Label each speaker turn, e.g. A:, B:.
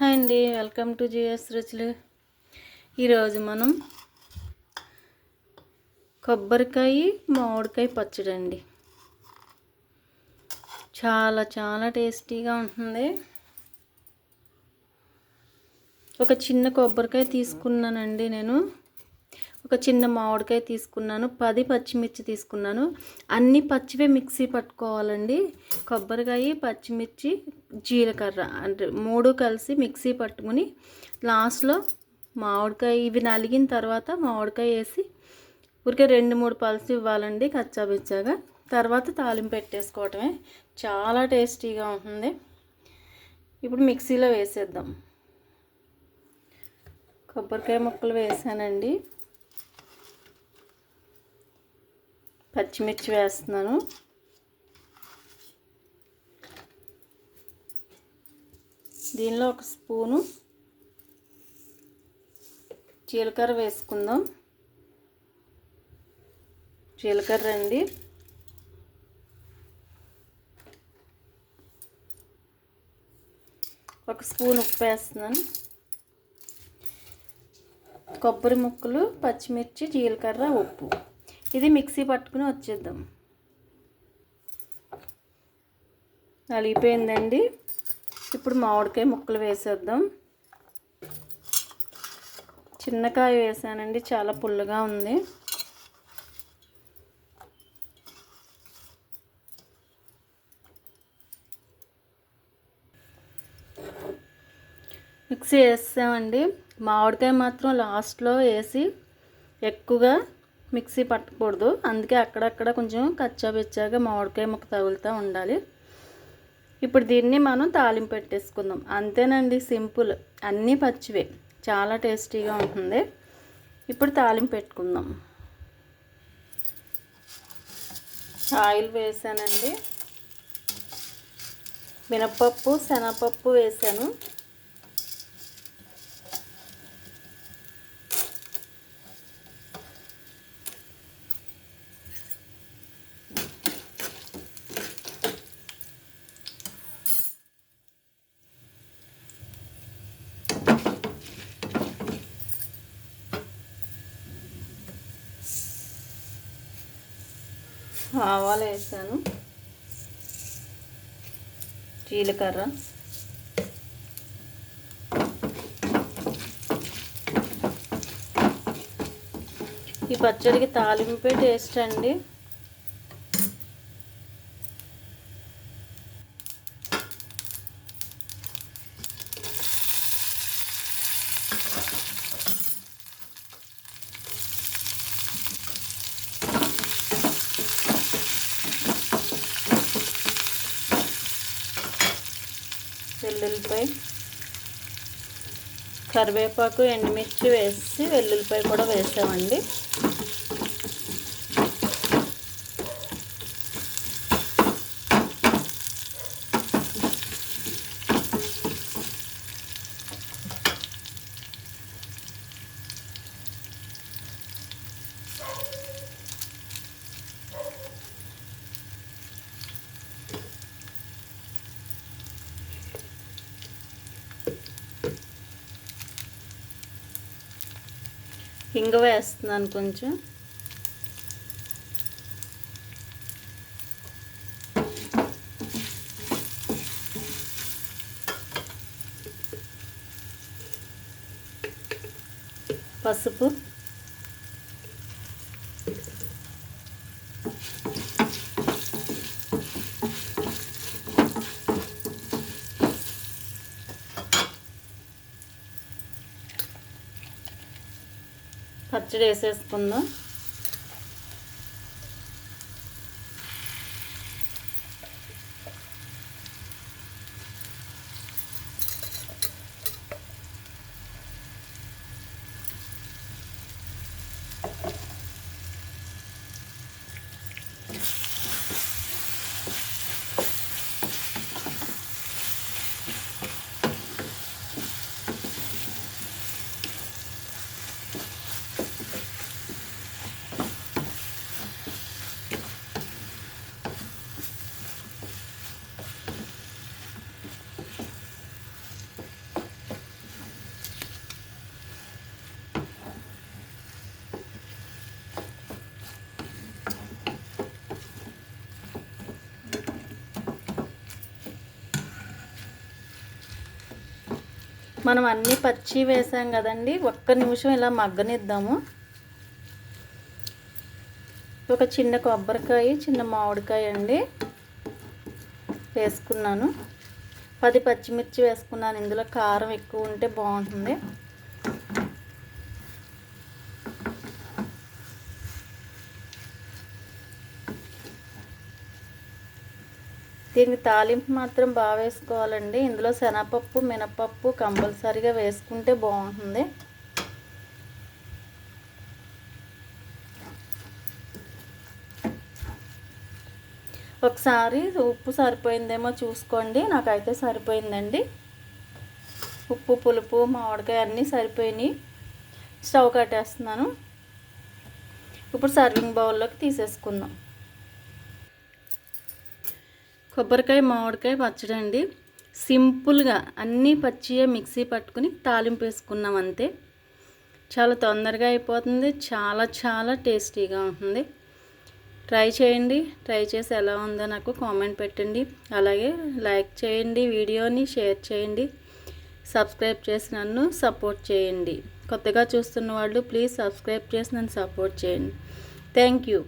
A: Hi అండి, welcome to GS రుచులు. ఈరోజు మనం కొబ్బరికాయ మామిడికాయ పచ్చడి అండి. చాలా చాలా టేస్టీగా ఉంటుంది. ఒక చిన్న కొబ్బరికాయ తీసుకున్నానండి. నేను ఒక చిన్న మామిడికాయ తీసుకున్నాను, 10 పచ్చిమిర్చి తీసుకున్నాను. అన్ని పచ్చివే మిక్సీ పట్టుకోవాలండి. కొబ్బరికాయ, పచ్చిమిర్చి, జీలకర్ర అంటే 3 కలిసి మిక్సీ పట్టుకుని లాస్ట్లో మామిడికాయ ఇవి నలిగిన తర్వాత మామిడికాయ వేసి ఊరికే 2-3 పల్స్ ఇవ్వాలండి కచ్చాబిచ్చాగా. తర్వాత తాలింపు పెట్టేసుకోవటమే. చాలా టేస్టీగా ఉంటుంది. ఇప్పుడు మిక్సీలో వేసేద్దాం. కొబ్బరికాయ ముక్కలు వేసానండి. పచ్చిమిర్చి వేస్తున్నాను. దీనిలో 1 స్పూను జీలకర్ర వేసుకుందాం. జీలకర్ర అండి. ఒక స్పూన్ ఉప్పు వేస్తున్నాను. కొబ్బరి ముక్కలు, పచ్చిమిర్చి, జీలకర్ర, ఉప్పు ఇది మిక్సీ పట్టుకుని వచ్చేద్దాం. నలిగిపోయిందండి. ఇప్పుడు మామిడికాయ ముక్కలు వేసేద్దాం. చిన్నకాయ వేసానండి, చాలా పుల్లగా ఉంది. మిక్సీ వేసామండి. మామిడికాయ మాత్రం లాస్ట్లో వేసి ఎక్కువగా మిక్సీ పట్టకూడదు. అందుకే అక్కడక్కడ కొంచెం కచ్చాబిచ్చాగా మామిడికాయ ముక్క తగులుతూ ఉండాలి. ఇప్పుడు దీన్ని మనం తాలింపు పెట్టేసుకుందాం. అంతేనండి, సింపుల్. అన్నీ పచ్చివే, చాలా టేస్టీగా ఉంటుంది. ఇప్పుడు తాలింపు పెట్టుకుందాం. ఆయిల్ వేసానండి. మినపప్పు, శనగపప్పు వేసాను. ఆవాలు వేసాను. జీలకర్ర, ఈ పచ్చడికి తాలింపే టేస్ట్ అండి. వెల్లుల్లిపాయ, కరివేపాకు, ఎండుమిర్చి వేసి వెల్లుల్లిపాయ కూడా వేసామండి. ఇంగ వేస్తున్నాను కొంచెం. పసుపు, పచ్చడి వేసేసుకుందాం. మనం అన్నీ పచ్చి వేసాం కదండి, ఒక్క నిమిషం ఇలా మగ్గనిద్దాము. ఒక చిన్న కొబ్బరికాయ, చిన్న మామిడికాయ అండి వేసుకున్నాను. 10 పచ్చిమిర్చి వేసుకున్నాను. ఇందులో కారం ఎక్కువ ఉంటే బాగుంటుంది. దీనికి తాలింపు మాత్రం బాగా వేసుకోవాలండి. ఇందులో శనగపప్పు, మినపప్పు కంపల్సరీగా వేసుకుంటే బాగుంటుంది. ఒకసారి ఉప్పు సరిపోయిందేమో చూసుకోండి. నాకైతే సరిపోయిందండి. ఉప్పు, పులుపు, మామిడికాయ అన్నీ సరిపోయినాయి. స్టవ్ కట్టేస్తున్నాను. ఇప్పుడు సర్వింగ్ బౌల్లోకి తీసేసుకుందాం. కొబ్బరికాయ, మామిడికాయ పచ్చడి అండి. సింపుల్గా అన్నీ పచ్చియే మిక్సీ పట్టుకుని తాలింపు వేసుకున్నాం అంతే. చాలా తొందరగా అయిపోతుంది. చాలా చాలా టేస్టీగా ఉంటుంది. ట్రై చేయండి. ట్రై చేసి ఎలా ఉందో నాకు కామెంట్ పెట్టండి. అలాగే లైక్ చేయండి, వీడియోని షేర్ చేయండి, సబ్స్క్రైబ్ చేసి నన్ను సపోర్ట్ చేయండి. కొత్తగా చూస్తున్న వాళ్ళు ప్లీజ్ సబ్స్క్రైబ్ చేసి నన్ను సపోర్ట్ చేయండి. Thank you.